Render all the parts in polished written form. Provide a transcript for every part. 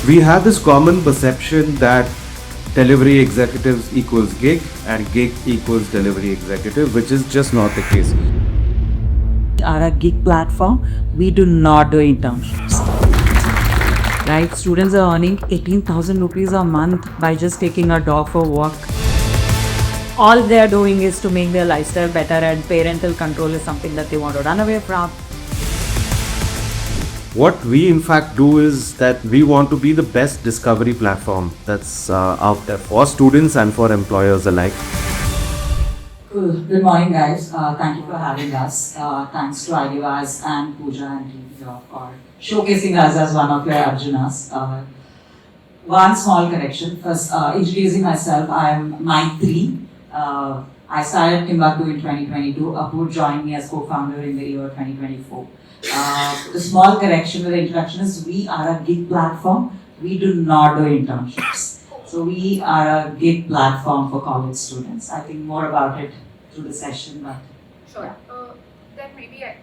We have this common perception that delivery executives equals gig and gig equals delivery executive, which is just not the case. Are a gig platform, we do not do internships. Right? Students are earning 18,000 rupees a month by just taking a dog for a walk. All they are doing is to make their lifestyle better, and parental control is something that they want to run away from. What we in fact do is that we want to be the best discovery platform that's out there for students and for employers alike. Cool. Good morning, guys. Thank you for having us. Thanks to Ideabaaz and Pooja and team here for showcasing us as one of your Arjunas. One small correction. First, introducing myself, I am Maitri. I started TimBuckDo in 2022. Apoor joined me as co-founder in the year 2024. The small correction with the introduction is we are a gig platform. We do not do internships. So we are a gig platform for college students. I think more about it through the session. But Sure. Then maybe I.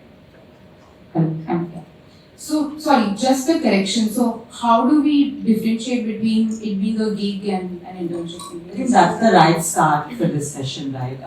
So, sorry, just a correction. So, how do we differentiate between it being a gig and an internship? I think that's the right start for this session, right?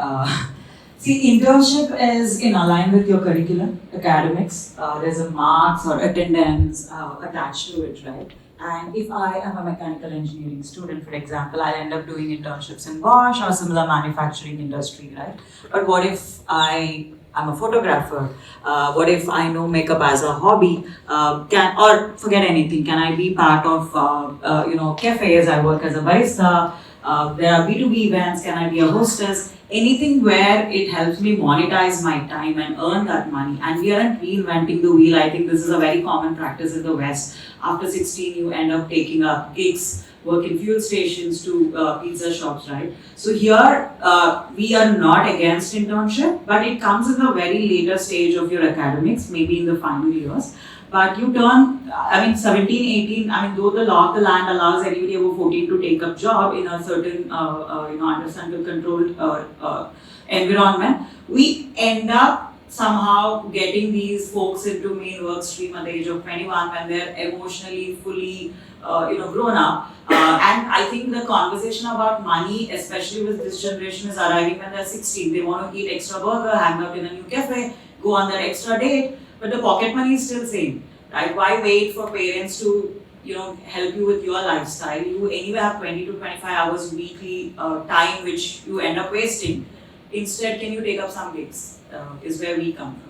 See, internship is in align with your curriculum, academics. There's a marks or attendance attached to it, right? And if I am a mechanical engineering student, for example, I'll end up doing internships in Bosch or similar manufacturing industry, right? But what if I'm a photographer? What if I know makeup as a hobby? Or forget anything? Can I be part of cafes? I work as a barista. There are B2B events. Can I be a hostess? Anything where it helps me monetize my time and earn that money. And we aren't reinventing the wheel. I think this is a very common practice in the West. After 16, you end up taking up gigs, work in fuel stations to pizza shops, right? So here, we are not against internship, but it comes in the very later stage of your academics, maybe in the final years. But you turn, 17, 18, though the law of the land allows anybody over 14 to take up job in a certain, under central controlled environment, we end up somehow getting these folks into main work stream at the age of 21 when they're emotionally fully, grown up. And I think the conversation about money, especially with this generation, is arriving when they're 16. They want to eat extra burger, hang out in a new cafe, go on that extra date. But the pocket money is still same, right? Why wait for parents to, help you with your lifestyle? You anyway have 20 to 25 hours weekly time which you end up wasting. Instead, can you take up some gigs? Is where we come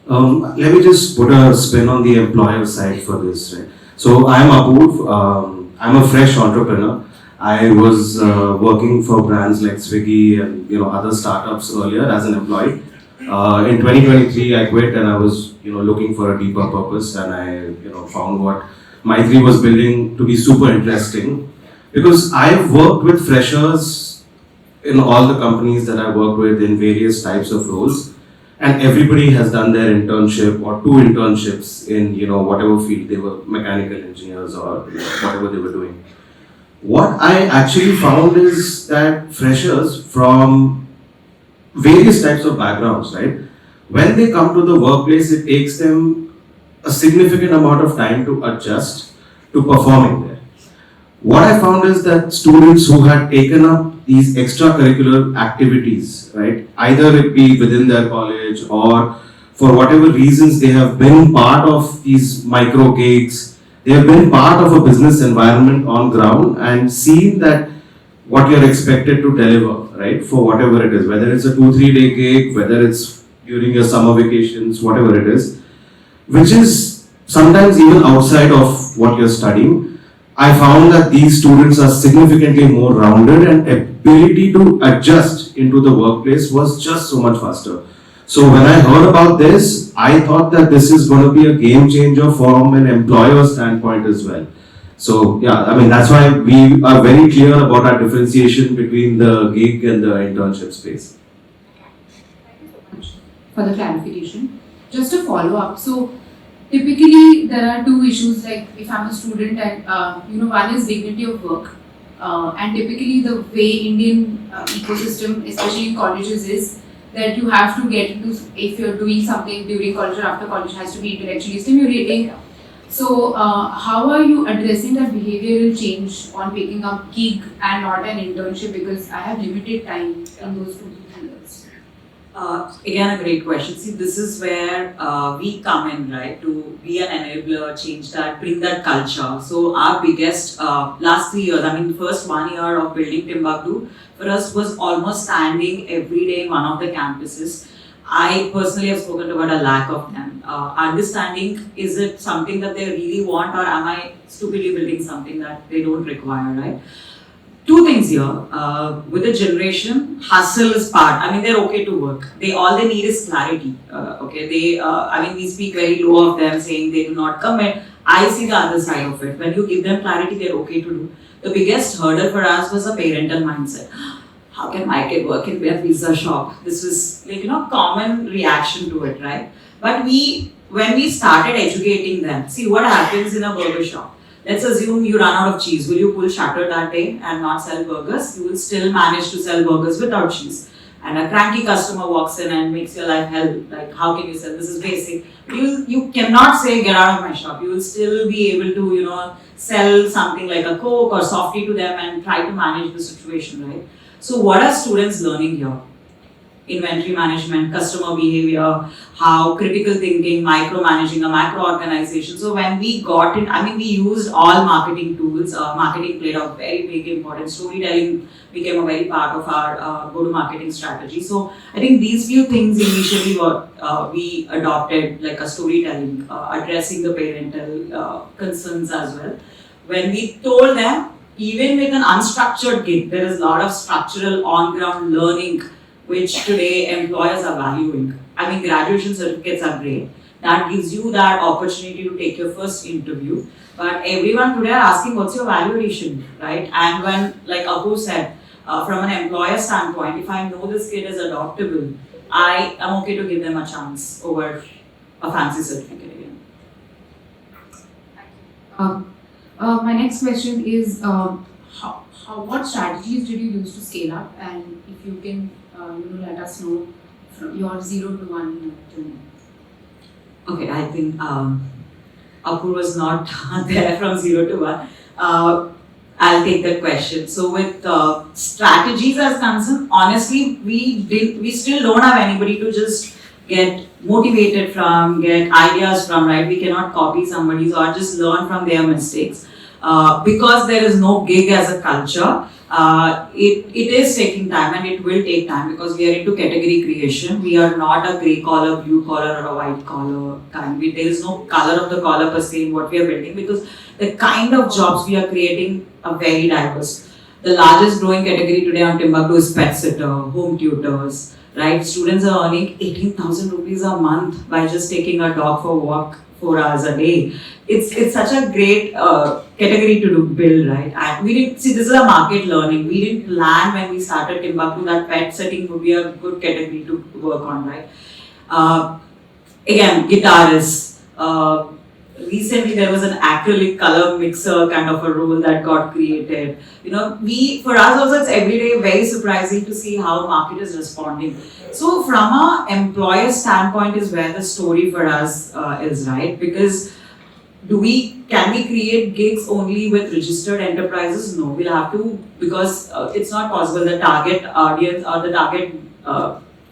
from. Let me just put a spin on the employer side for this, right? So I'm Apoor. I'm a fresh entrepreneur. I was working for brands like Swiggy and other startups earlier as an employee. In 2023, I quit and I was, looking for a deeper purpose, and I, found what Maitri was building to be super interesting, because I've worked with freshers in all the companies that I worked with in various types of roles, and everybody has done their internship or two internships in, whatever field they were, mechanical engineers or whatever they were doing. What I actually found is that freshers from various types of backgrounds, right? When they come to the workplace, it takes them a significant amount of time to adjust to performing there. What I found is that students who had taken up these extracurricular activities, right? Either it be within their college or for whatever reasons they have been part of these micro gigs, they have been part of a business environment on ground and seen that what you're expected to deliver, right, for whatever it is, whether it's a 2-3 day gig, whether it's during your summer vacations, whatever it is, which is sometimes even outside of what you're studying. I found that these students are significantly more rounded, and ability to adjust into the workplace was just so much faster. So when I heard about this, I thought that this is going to be a game changer from an employer standpoint as well. So yeah, that's why we are very clear about our differentiation between the gig and the internship space. Thank you so much for the clarification. Just a follow up. So, typically there are two issues. Like if I'm a student and one is dignity of work, and typically the way Indian ecosystem, especially in colleges, is that you have to get into, if you're doing something during college or after college, has to be intellectually stimulating. So, how are you addressing that behavioral change on picking up gig and not an internship, because I have limited time in those 2 to 3 years? Again, a great question. See, this is where we come in, right, to be an enabler, change that, bring that culture. So our biggest last 3 years, I mean, first 1 year of building TimBuckDo for us was almost standing every day in one of the campuses. I personally have spoken about a lack of them. Understanding, is it something that they really want, or am I stupidly building something that they don't require, right? Two things here. With the generation, hustle is part. I mean, they're okay to work. All they need is clarity. Okay, I mean, we speak very low of them, saying they do not commit. I see the other side of it. When you give them clarity, they're okay to do. The biggest hurdle for us was a parental mindset. How can my kid work in a pizza shop? This is like, common reaction to it, right? But when we started educating them, see what happens in a burger shop. Let's assume you run out of cheese. Will you pull shutter that day and not sell burgers? You will still manage to sell burgers without cheese. And a cranky customer walks in and makes your life hell. Like, how can you sell? This is basic. You cannot say, get out of my shop. You will still be able to, sell something like a Coke or softie to them and try to manage the situation, right? So what are students learning here? Inventory management, customer behavior, how critical thinking, micromanaging a macro organization. So when we got in, I mean, we used all marketing tools. Marketing played a very big important. Storytelling became a very part of our go-to-marketing strategy. So I think these few things initially were we adopted, like a storytelling, addressing the parental concerns as well. When we told them, even with an unstructured gig, there is a lot of structural on-ground learning which today employers are valuing. I mean, graduation certificates are great. That gives you that opportunity to take your first interview. But everyone today are asking, what's your value addition, right? And when, like Apu said, from an employer standpoint, if I know this kid is adoptable, I am okay to give them a chance over a fancy certificate again. My next question is, what strategies did you use to scale up, and if you can let us know from your 0 to 1 journey. Okay, I think Apur was not there from 0 to 1. I'll take that question. So with strategies as concerned, honestly, we still don't have anybody to just get motivated from, get ideas from, right? We cannot copy somebody's or just learn from their mistakes. Because there is no gig as a culture, it is taking time, and it will take time because we are into category creation. We are not a grey collar, blue collar or a white collar kind. There is no color of the collar per se in what we are building, because the kind of jobs we are creating are very diverse. The largest growing category today on TimBuckDo is pet sitter, home tutors, right? Students are earning 18,000 rupees a month by just taking a dog for a walk 4 hours a day. It's such a great category to build, right? And we didn't see, this is a market learning. We didn't plan when we started TimBuckDo that pet sitting would be a good category to work on, right? Again, guitarists. Recently there was an acrylic color mixer kind of a role that got created. For us also it's every day very surprising to see how market is responding. So from a employer standpoint is where the story for us is, right? Because can we create gigs only with registered enterprises? No, we'll have to, because it's not possible. The target audience or the target,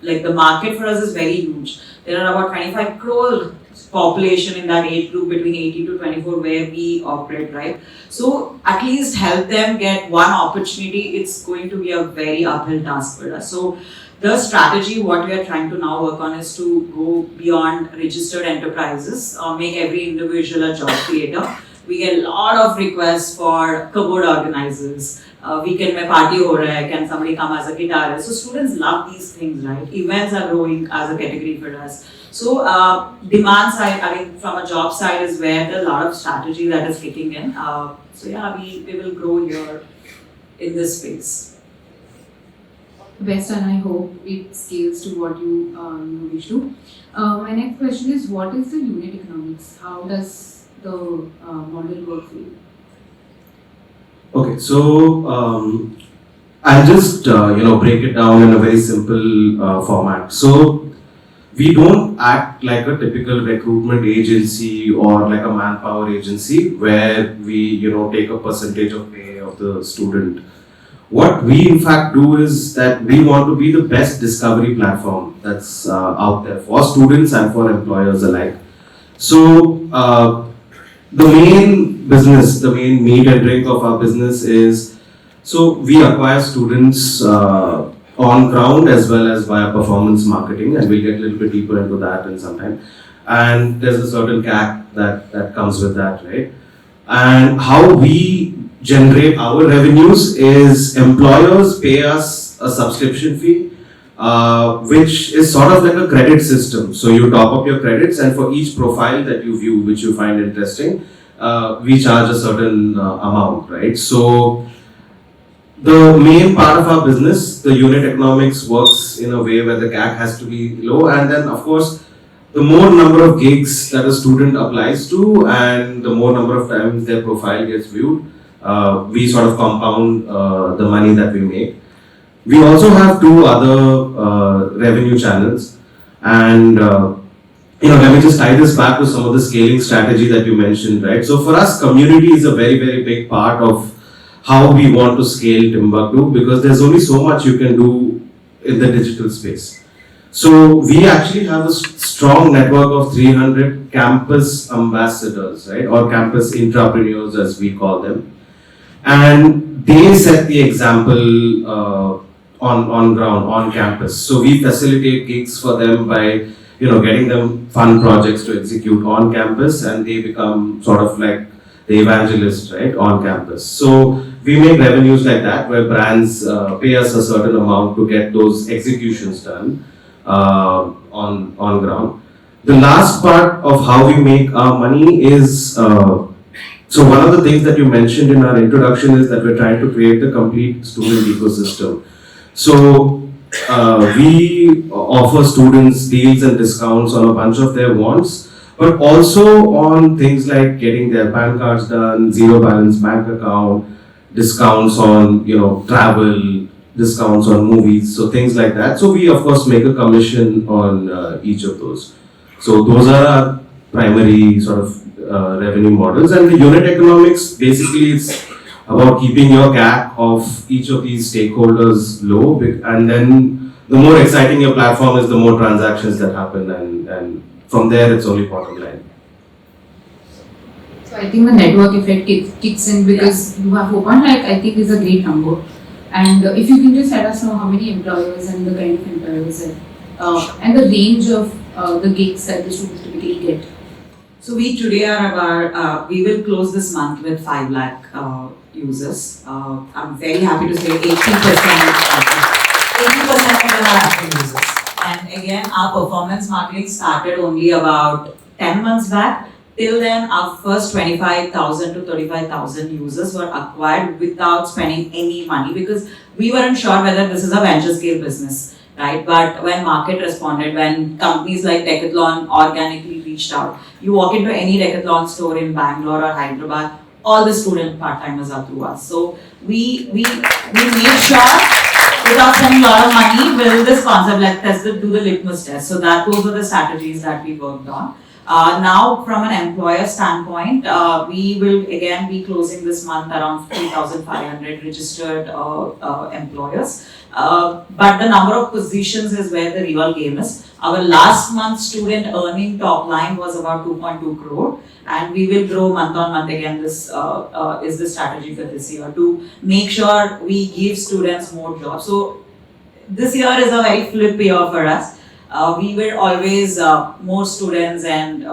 the market for us is very huge. There are about 25 crore population in that age group between 18 to 24 where we operate, right? So at least help them get one opportunity. It's going to be a very uphill task for us. So the strategy, what we are trying to now work on is to go beyond registered enterprises, make every individual a job creator. We get a lot of requests for cupboard organizers. Weekend mein party ho raha hai, can somebody come as a guitarist? So students love these things, right? Events are growing as a category for us. So demand side, from a job side is where there's a lot of strategy that is kicking in. So yeah, we will grow here in this space. Best, and I hope it scales to what you wish to. My next question is, what is the unit economics? How does the model work for you? Okay, so I'll just break it down in a very simple format. So we don't act like a typical recruitment agency or like a manpower agency where we, take a percentage of pay of the student. What we in fact do is that we want to be the best discovery platform that's out there for students and for employers alike. So the main business, the main meat and drink of our business is, so we acquire students on ground as well as via performance marketing, and we'll get a little bit deeper into that in some time. And there's a certain CAC that comes with that, right? And how we generate our revenues is employers pay us a subscription fee, which is sort of like a credit system. So you top up your credits, and for each profile that you view, which you find interesting, we charge a certain amount, right? So the main part of our business, the unit economics works in a way where the CAC has to be low, and then of course, the more number of gigs that a student applies to and the more number of times their profile gets viewed, we sort of compound the money that we make. We also have two other revenue channels, and let me just tie this back to some of the scaling strategy that you mentioned, right? So for us, community is a very, very big part of how we want to scale TimBuckDo, because there's only so much you can do in the digital space. So we actually have a strong network of 300 campus ambassadors, right, or campus intrapreneurs as we call them, and they set the example on ground, on campus. So we facilitate gigs for them by getting them fun projects to execute on campus, and they become sort of like the evangelist, right, on campus. So we make revenues like that, where brands pay us a certain amount to get those executions done on ground. The last part of how we make our money is, so one of the things that you mentioned in our introduction is that we're trying to create a complete student ecosystem. So we offer students deals and discounts on a bunch of their wants, but also on things like getting their PAN cards done, zero balance bank account, discounts on travel, discounts on movies, so things like that. So we of course make a commission on each of those. So those are our primary sort of revenue models, and the unit economics basically it's about keeping your CAC of each of these stakeholders low, and then the more exciting your platform is, the more transactions that happen, and from there it's only bottom line. So I think the network effect kicks in because you have opened, I think is a great number. And if you can just let us know how many employers and the kind of employers and the range of the gigs that the students typically get. So we today are about, we will close this month with 5 lakh users. I'm very happy to say 80% of them are active users. And again, our performance marketing started only about 10 months back. Till then, our first 25,000 to 35,000 users were acquired without spending any money, because we weren't sure whether this is a venture scale business, right? But when market responded, when companies like Decathlon organically reached out, you walk into any Decathlon store in Bangalore or Hyderabad, all the student part-timers are through us. So we made sure, without spending a lot of money, build this concept, like do the litmus test. So those were the strategies that we worked on. Now, from an employer standpoint, we will again be closing this month around 3,500 registered employers. But the number of positions is where the real game is. Our last month student earning top line was about 2.2 crore, and we will grow month on month again. This is the strategy for this year, to make sure we give students more jobs. So this year is a very flip year for us. We were always more students and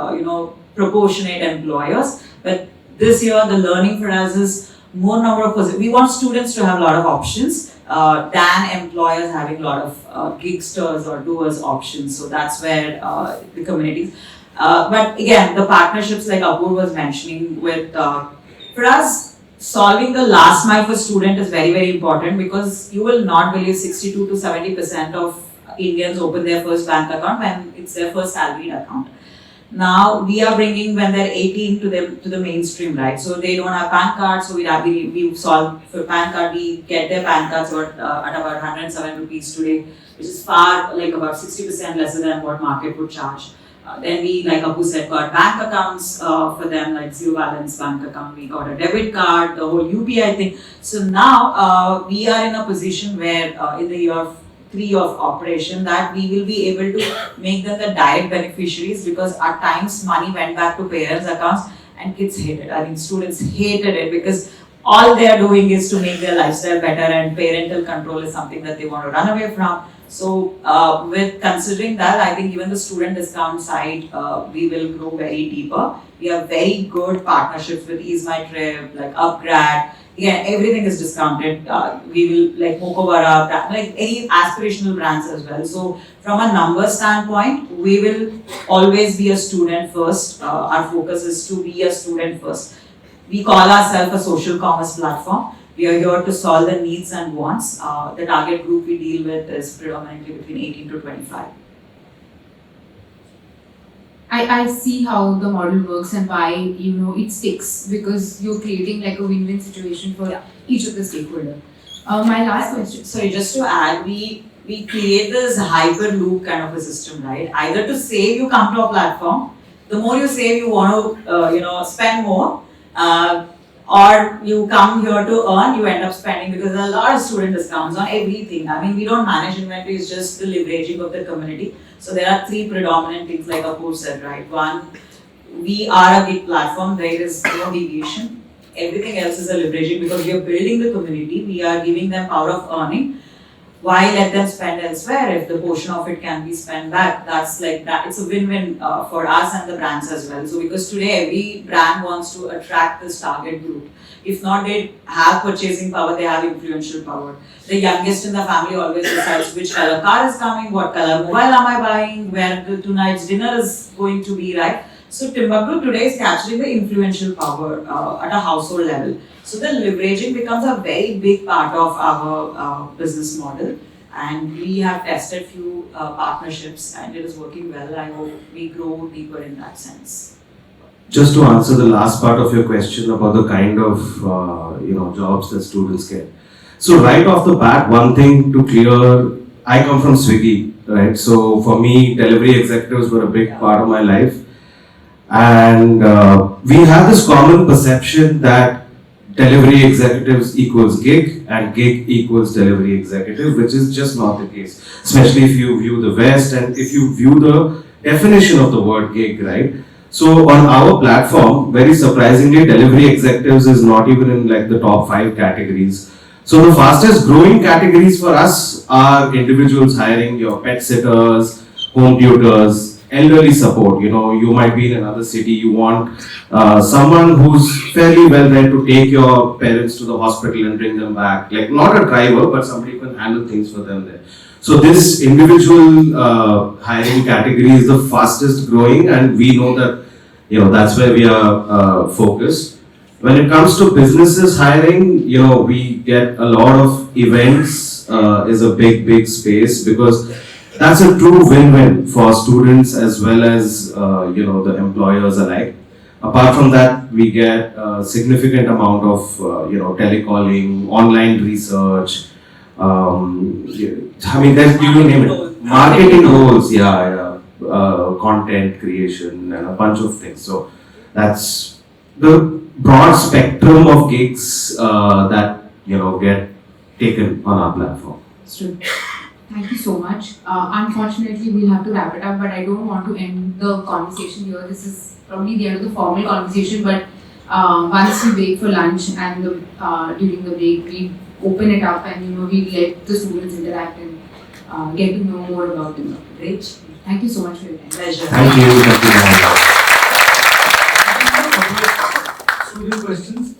proportionate employers, but this year the learning for us is more number of positions. We want students to have a lot of options than employers having a lot of gigsters or doers options. So that's where the communities. But again, the partnerships like Apur was mentioning with, for us, solving the last mile for student is very, very important, because you will not believe 62 to 70% of Indians open their first bank account when it's their first salaried account. Now we are bringing when they're 18 to the mainstream, right? So they don't have PAN cards, so we solve for PAN card. We get their PAN cards at about 107 rupees today, which is far like about 60% lesser than what market would charge. Then we, like Apu said, got bank accounts for them, like zero balance bank account. We got a debit card, the whole UPI thing. So now we are in a position where in the year 3 of operation that we will be able to make them the direct beneficiaries, because at times money went back to parents' accounts and kids hated it. I mean, students hated it because all they are doing is to make their lifestyle better, and parental control is something that they want to run away from. So with considering that, I think even the student discount side, we will grow very deeper. We have very good partnerships with Ease My Trip, like Upgrad. Yeah, everything is discounted. We will like Mokobara, like any aspirational brands as well. So from a number standpoint, we will always be a student first. Our focus is to be a student first. We call ourselves a social commerce platform. We are here to solve the needs and wants. The target group we deal with is predominantly between 18 to 25. I see how the model works and why it sticks, because you're creating like a win-win situation for each of the stakeholders. My last question. Sorry, just to add, we create this hyper loop kind of a system, right? Either to save, you come to a platform. The more you save, you want to spend more. Or you come here to earn, you end up spending, because there are a lot of student discounts on everything. I mean, we don't manage inventory, it's just the leveraging of the community. So there are 3 predominant things, like Apoor said, right? One, we are a gig platform, there is no deviation. Everything else is a leveraging, because we are building the community, we are giving them power of earning. Why let them spend elsewhere if the portion of it can be spent back? That's like that. It's a win-win for us and the brands as well. So because today every brand wants to attract this target group. If not, they have purchasing power, they have influential power. The youngest in the family always decides which color car is coming, what color mobile am I buying, where tonight's dinner is going to be, right? So TimBuckDo today is capturing the influential power at a household level. So the leveraging becomes a very big part of our business model, and we have tested few partnerships and it is working well. I hope we grow deeper in that sense. Just to answer the last part of your question about the kind of jobs that students get. So right off the bat, one thing to clear, I come from Swiggy, right? So for me, delivery executives were a big part of my life. And we have this common perception that delivery executives equals gig and gig equals delivery executive, which is just not the case. Especially if you view the West and if you view the definition of the word gig, right? So on our platform, very surprisingly, delivery executives is not even in like the top 5 categories. So the fastest growing categories for us are individuals hiring your pet sitters, home tutors, elderly support. You might be in another city, you want someone who's fairly well read to take your parents to the hospital and bring them back. Like not a driver, but somebody who can handle things for them there. So this individual hiring category is the fastest growing, and we know that that's where we are focused. When it comes to businesses hiring, we get a lot of events is a big space, because that's a true win-win for students as well as the employers alike. Apart from that, we get a significant amount of telecalling, online research. There's you name it, marketing roles, content creation, and a bunch of things. So that's the broad spectrum of gigs that get taken on our platform. True. Thank you so much. Unfortunately, we'll have to wrap it up, but I don't want to end the conversation here. This is probably the end of the formal conversation, but once we break for lunch and during the break, we open it up and we let the students interact and get to know more about them. Great. Thank you so much for your time. Pleasure. Thank you. Student questions?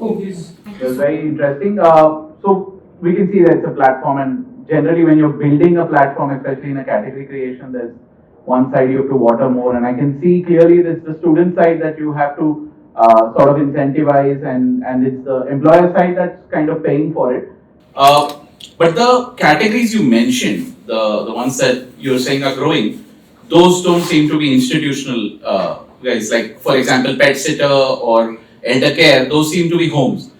Thank It you was so very interesting. So we can see that it's a platform, and generally when you're building a platform, especially in a category creation, there's one side you have to water more, and I can see clearly it's the student side that you have to sort of incentivize, and it's the employer side that's kind of paying for it. But the categories you mentioned, the ones that you're saying are growing, those don't seem to be institutional guys? Like, for example, pet sitter or elder care, those seem to be homes.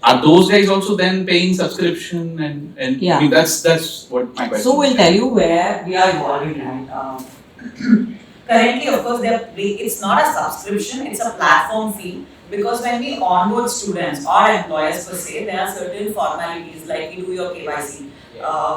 Are those guys also then paying subscription and Yeah. I mean that's what my question So we'll is. tell you where we are evolving at. Currently, of course, it's not a subscription; it's a platform fee. Because when we onboard students or employers per se, there are certain formalities like we do your KYC.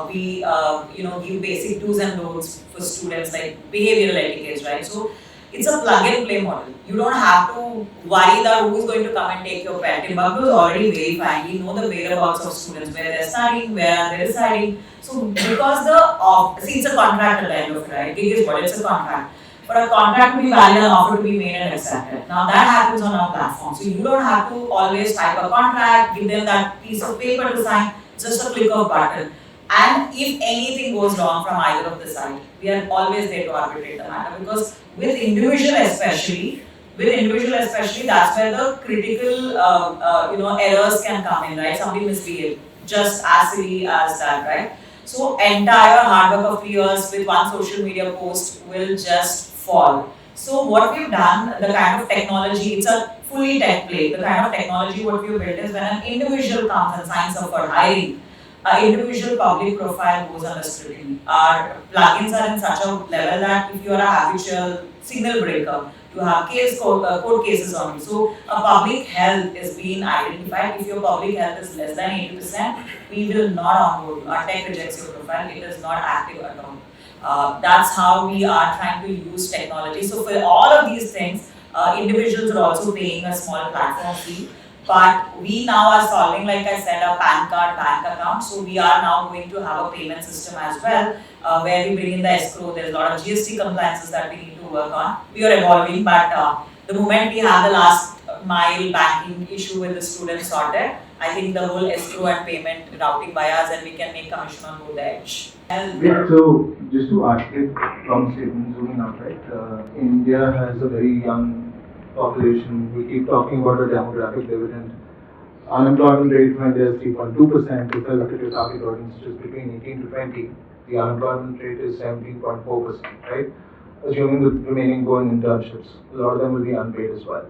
We give basic do's and don'ts for students like behavioral etiquette, right? So it's a plug and play model. You don't have to worry that who is going to come and take your pet. TimBuckDo is already verifying. We know the whereabouts of students, where they're studying, where they're residing. So because it's a contract at the end of it, right? Gig is what? It's a contract. For a contract to be valid, an offer to be made and accepted. Now that happens on our platform. So you don't have to always type a contract, give them that piece of paper to sign, just a click of button. And if anything goes wrong from either of the side, we are always there to arbitrate the matter, because with individual especially, that's where the critical errors can come in, right? Somebody misbehaved, just as silly as that, right? So entire hard work of 3 years with one social media post will just fall. So what we've done, the kind of technology, it's a fully tech play. The kind of technology what we've built is when an individual comes and signs up for hiring, an individual public profile goes under scrutiny. Our plugins are in such a level that if you are a habitual signal breaker, you have court cases on you. So a public health is being identified. If your public health is less than 80%, we will not onboard you. Our tech rejects your profile. It is not active at all. That's how we are trying to use technology. So for all of these things, individuals are also paying a small platform fee. But we now are solving, like I said, a PAN card, bank account. So we are now going to have a payment system as well, where we bring in the escrow. There's a lot of GST compliances that we need to work on. We are evolving, but the moment we have the last mile banking issue with the students sorted, I think the whole escrow and payment routing by us, and we can make commission on both the edge. Yeah, so just to articulate from statement zooming out, right? India has a very young population. We keep talking about a demographic dividend. Unemployment rate for India is 3.2%. If I look at your target audience, which is between 18 to 20, the unemployment rate is 17.4%, right? Assuming the remaining go in internships, a lot of them will be unpaid as well.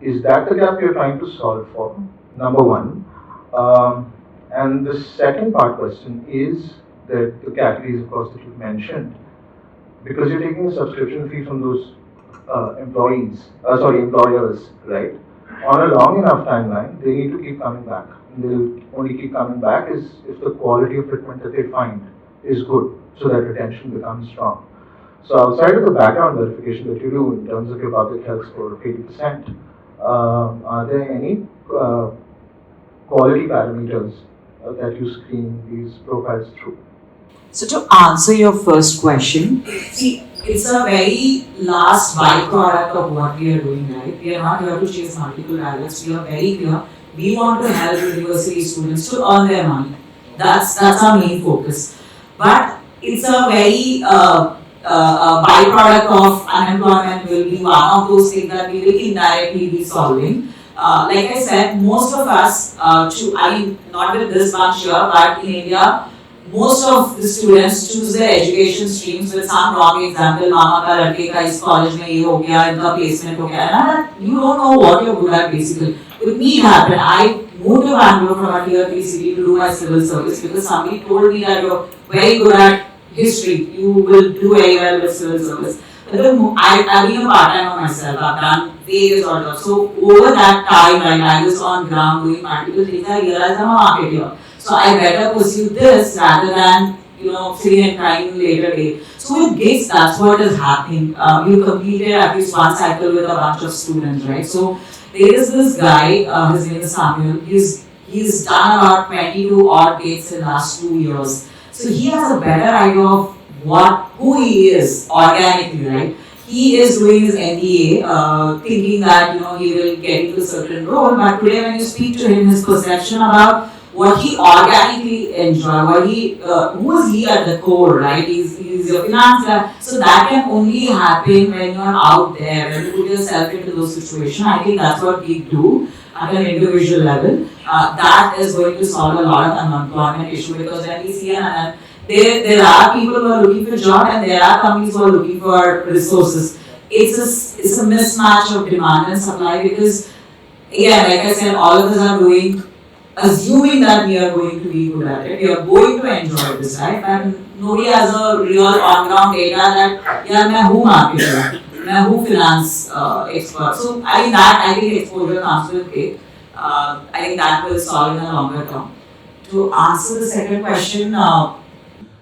Is that the gap you're trying to solve for? Number one. And the second part question is that the categories, of course, that you mentioned, because you're taking a subscription fee from those employers, right? On a long enough timeline, they need to keep coming back. And they'll only keep coming back if the quality of fitment that they find is good, so that retention becomes strong. So outside of the background verification that you do in terms of your public health score of 80%, are there any quality parameters that you screen these profiles through? So to answer your first question, see, it's a very last byproduct of what we are doing, right? We are not here to chase multiple rabbits. We are very clear. We want to help university students to earn their money. That's our main focus. But it's a very byproduct of unemployment will be one of those things that we will indirectly be solving. Like I said, most of us, not with this bunch here, but in India, most of the students choose their education streams with some wrong example. Mama ka ladke ka is college mein ye ho gaya, inka placement ho gaya. And you don't know what you're good at basically. With me it happened. I moved to Bangalore from a tier 3 city to do my civil service because somebody told me that you're very good at history. You will do very well with civil service. But I've been a part-timer myself. I've done various orders. So over that time, when I was on ground doing multiple things, I realized I'm a marketer. So I better pursue this rather than sitting and crying later day. So with gigs, that's what is happening. You completed at least one cycle with a bunch of students, right? So there is this guy, his name is Samuel. He's done about 22 odd gigs in the last 2 years. So he has a better idea of who he is organically, right? He is doing his MBA, thinking that he will get into a certain role. But today, when you speak to him, his perception about what he organically enjoys, who is he at the core, right? He's your finance guy. So that can only happen when you're out there, when you put yourself into those situations. I think that's what we do at an individual level. That is going to solve a lot of unemployment issue, because when we see there are people who are looking for jobs and there are companies who are looking for resources. it's a mismatch of demand and supply because, again, like I said, all of us are doing, assuming that we are going to be good at it, we are going to enjoy this, right? And nobody has a real on-ground data that, yeah, मैं हूँ marketer, मैं हूँ finance expert. So I think exposure comes with it. I think that will solve in the longer term. To answer the second question,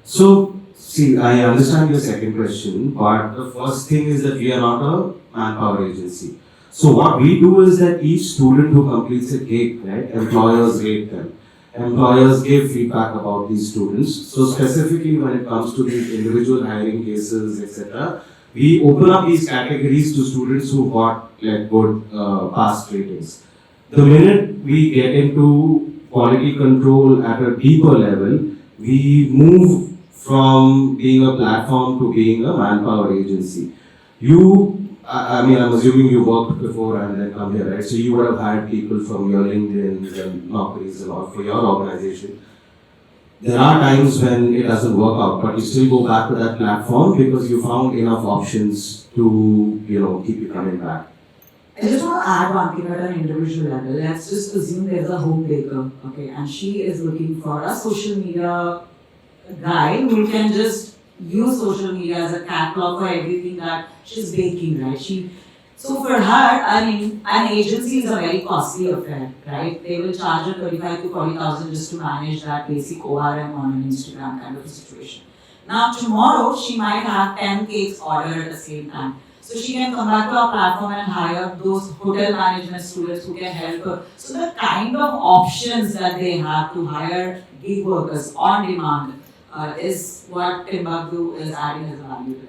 So, see, I understand your second question, but the first thing is that we are not a manpower agency. So what we do is that each student who completes a gig, right, employers rate them. Employers give feedback about these students. So specifically when it comes to these individual hiring cases, etc., we open up these categories to students who got like good past ratings. The minute we get into quality control at a deeper level, we move from being a platform to being a manpower agency. I mean, I'm assuming you worked before and then come here, right? So you would have hired people from your LinkedIn and Naukris and all for your organization. There are times when it doesn't work out, but you still go back to that platform because you found enough options to, keep you coming back. I just want to add one thing at an individual level. Let's just assume there's a homemaker, okay, and she is looking for a social media guy who can just use social media as a catalog for everything that she's baking, right? So for her, I mean, an agency is a very costly affair, right? They will charge her 35 to 40,000 just to manage that basic ORM on an Instagram kind of a situation. Now tomorrow she might have 10 cakes ordered at the same time. So she can come back to our platform and hire those hotel management students who can help her. So the kind of options that they have to hire gig workers on demand is what TimBuckDo is adding as a value to them.